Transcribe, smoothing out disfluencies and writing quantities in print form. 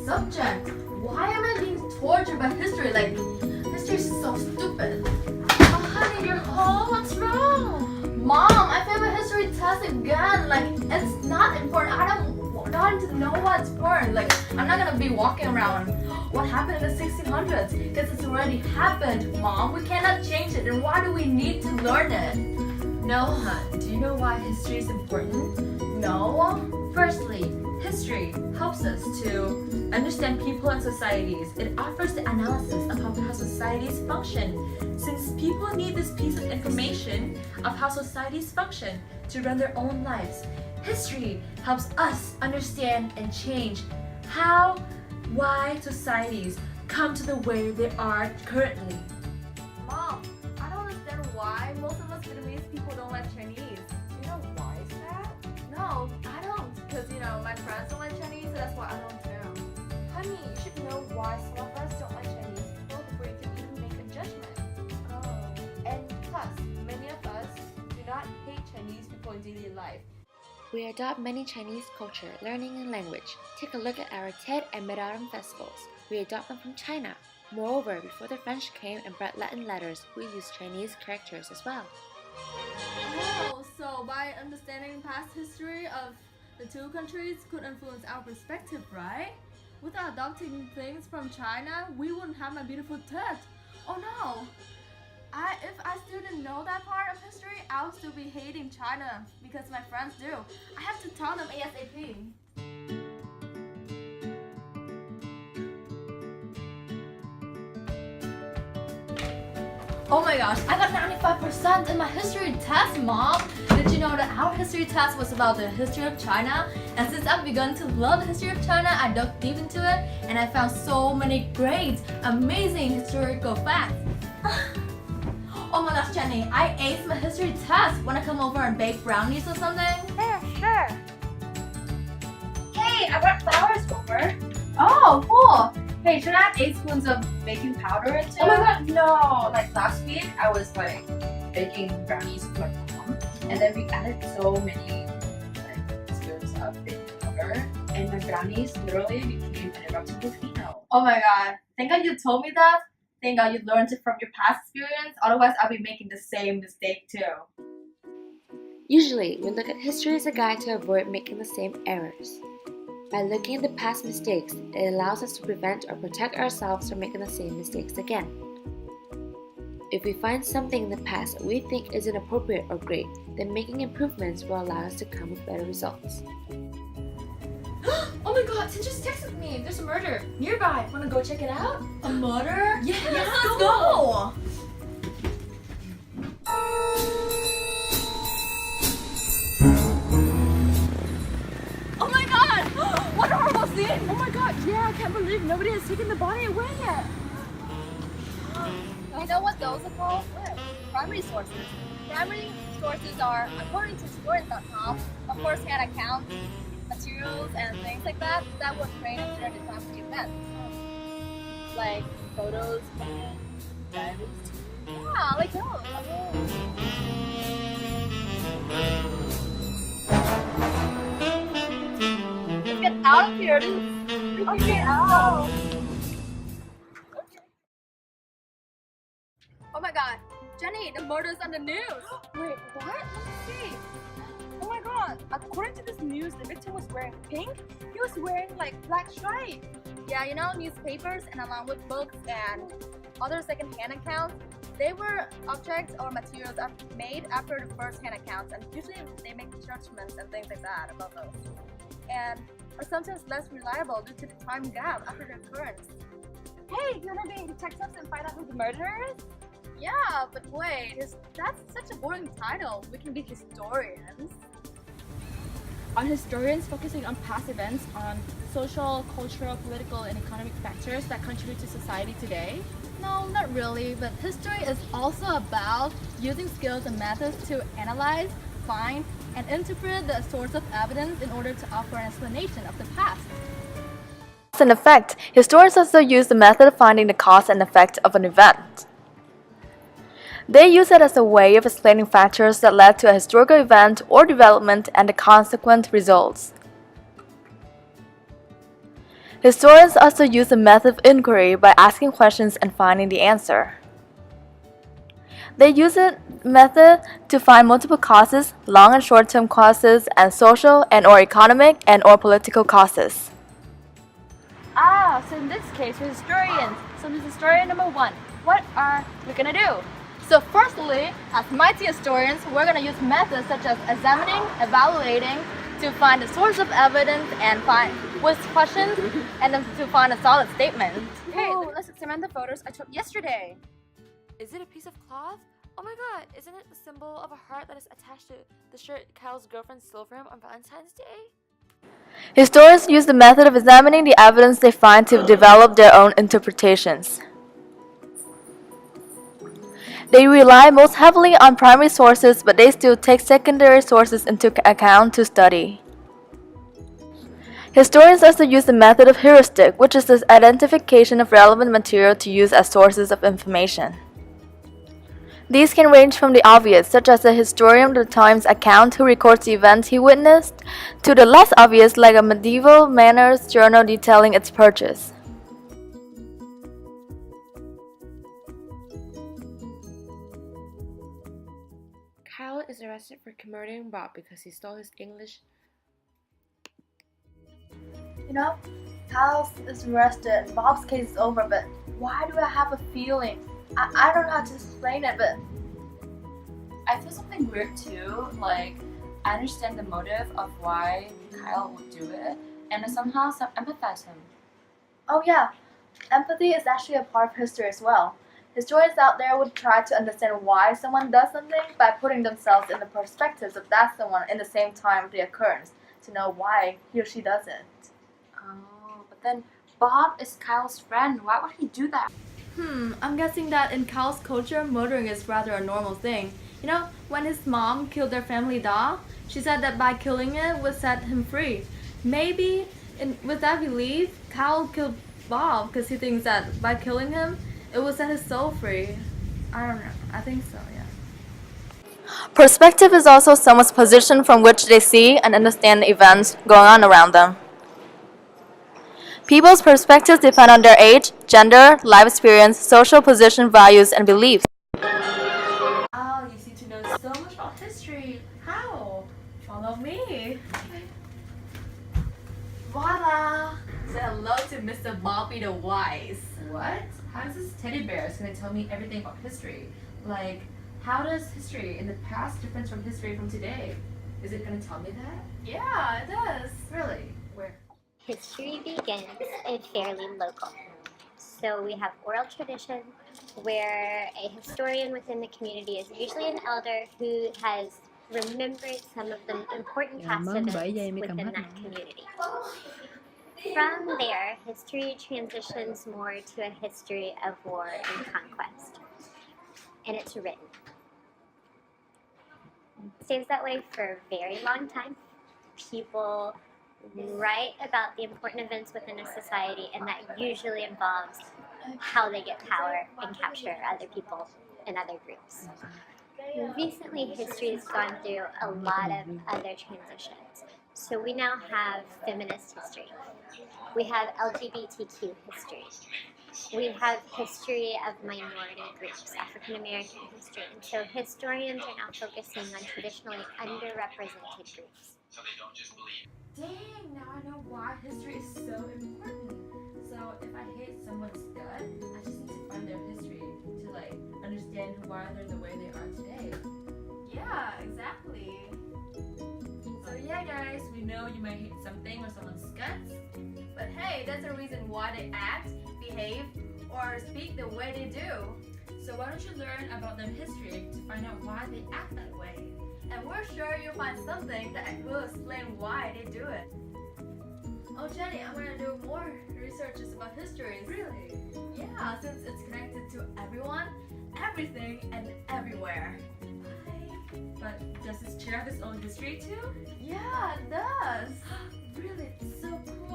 subject. Why am I being tortured by history? Like, history is so stupid. Oh, honey, you're home? What's wrong? Mom, I failed my history test again. Like, it's not important. I don't want to know what's important. Like, I'm not gonna be walking around. What happened in the 1600s? Because it's already happened, Mom. We cannot change it. And why do we need to learn it? No, hon. Do you know why history is important? No. Firstly, history helps us to understand people and societies. It offers the analysis of how societies function. Since people need this piece of information of how societies function to run their own lives, history helps us understand and change why societies come to the way they are currently. Mom, I don't understand why most of us Vietnamese people don't like Chinese. You know why is that? No, I don't. Because, my friends don't like Chinese, so that's why I don't too. Honey, you should know why some of us don't like Chinese people before you can even make a judgment. Oh. And plus, many of us do not hate Chinese people in daily life. We adopt many Chinese culture, learning, and language. Take a look at our Tet and Mid-Autumn festivals. We adopt them from China. Moreover, before the French came and brought Latin letters, we used Chinese characters as well. Oh, so by understanding past history of the two countries could influence our perspective, right? Without adopting things from China, we wouldn't have my beautiful Tet. Oh no! If I still didn't know that part of history, I would still be hating China because my friends do. I have to tell them ASAP. Oh my gosh, I got 95% in my history test, Mom! Did you know that our history test was about the history of China? And since I've begun to love the history of China, I dug deep into it and I found so many great, amazing historical facts. Oh my gosh, Jenny, I aced my history test. Wanna come over and bake brownies or something? Yeah, sure. Hey, I brought flowers over. Oh, cool! Hey, should I add 8 spoons of baking powder into it? Oh my god, no! Like last week, I was like baking brownies with my mom, and then we added so many like spoons of baking powder, and my brownies literally became an erupted volcano. Oh my god, thank God you told me that. Thank God you learned it from your past experience, otherwise I'll be making the same mistake too. Usually, we look at history as a guide to avoid making the same errors. By looking at the past mistakes, it allows us to prevent or protect ourselves from making the same mistakes again. If we find something in the past that we think is inappropriate or great, then making improvements will allow us to come with better results. Oh my god, Tin just texted me. There's a murder nearby. Wanna go check it out? A murder? Yeah, let's go! Oh my god! What a horrible scene! Oh my god, yeah, I can't believe nobody has taken the body away yet. You know what those are called? Primary sources. Primary sources are, according to historians.com, of course, hand accounts, materials, and things like that were created during the time of the events. Like photos, diaries. Yeah, like those. Let's get out of here. Let's get out. Oh my god, Jenny, the murder's on the news. Wait, what? Let me see. Oh my god, according to this news, the victim was wearing pink. He was wearing like black stripe. Yeah, newspapers and along with books and other second-hand accounts, they were objects or materials made after the first-hand accounts, and usually they make judgments and things like that about those. And are sometimes less reliable due to the time gap after the occurrence. Hey, you wanna be detectives and find out who the murderer is? Yeah, but wait, that's such a boring title. We can be historians. Are historians focusing on past events, on social, cultural, political, and economic factors that contribute to society today? No, not really, but history is also about using skills and methods to analyze, find, and interpret the source of evidence in order to offer an explanation of the past. Cause and effect. Historians also use the method of finding the cause and effect of an event. They use it as a way of explaining factors that led to a historical event or development and the consequent results. Historians also use the method of inquiry by asking questions and finding the answer. They use the method to find multiple causes, long and short-term causes, and social and/or economic and/or political causes. So in this case, we're historians. So this is historian number 1. What are we gonna do? So firstly, as mighty historians, we're going to use methods such as examining, evaluating, to find the source of evidence and find with questions, and then to find a solid statement. Hey, let's examine the photos I took yesterday. Is it a piece of cloth? Oh my god, isn't it the symbol of a heart that is attached to the shirt Kyle's girlfriend stole for him on Valentine's Day? Historians use the method of examining the evidence they find to develop their own interpretations. They rely most heavily on primary sources, but they still take secondary sources into account to study. Historians also use the method of heuristic, which is the identification of relevant material to use as sources of information. These can range from the obvious, such as a historian of the time's account who records the events he witnessed, to the less obvious, like a medieval manners journal detailing its purchase. Kyle is arrested for murdering Bob because he stole his English. You know, Kyle is arrested, Bob's case is over, but why do I have a feeling? I don't know how to explain it, but I feel something weird too. Like, I understand the motive of why Kyle would do it, and I somehow empathize him. oh yeah, empathy is actually a part of history as well. Historians out there would try to understand why someone does something by putting themselves in the perspectives of that someone in the same time of the occurrence to know why he or she does it. Oh, but then Bob is Kyle's friend. Why would he do that? I'm guessing that in Kyle's culture, murdering is rather a normal thing. You know, when his mom killed their family dog, she said that by killing it would set him free. Maybe, with that belief, Kyle killed Bob because he thinks that by killing him, it would set his soul free. I don't know. I think so, yeah. Perspective is also someone's position from which they see and understand the events going on around them. People's perspectives depend on their age, gender, life experience, social position, values, and beliefs. Wow, you seem to know so much about history. How? Follow me. Voila! Say hello to Mr. Bobby the Wise. What? How is this teddy bear going to tell me everything about history? Like, how does history in the past differ from history from today? Is it going to tell me that? Yeah, it does. Really? Where? History begins fairly local. So we have oral tradition where a historian within the community is usually an elder who has remembered some of the important past events within that community. From there, history transitions more to a history of war and conquest. And it's written. It stays that way for a very long time. People write about the important events within a society, and that usually involves how they get power and capture other people and other groups. Recently, history has gone through a lot of other transitions. So we now have feminist history. We have LGBTQ history. We have history of minority groups, African American history. And so historians are now focusing on traditionally underrepresented groups. Dang, now I know why history is so important. So if I hate someone's gut, I just need to find their history to understand why they're the way they are today. Yeah, exactly. So yeah guys, we know you might hate something or someone's guts. But hey, that's the reason why they act, behave, or speak the way they do. So why don't you learn about their history to find out why they act that way? And we're sure you'll find something that will explain why they do it. Oh Jenny, I'm gonna do more researches about histories. Really? Yeah, since it's connected to everyone, everything, and everywhere. But does this chair have its own history too? Yeah, it does. Really? It's so cool.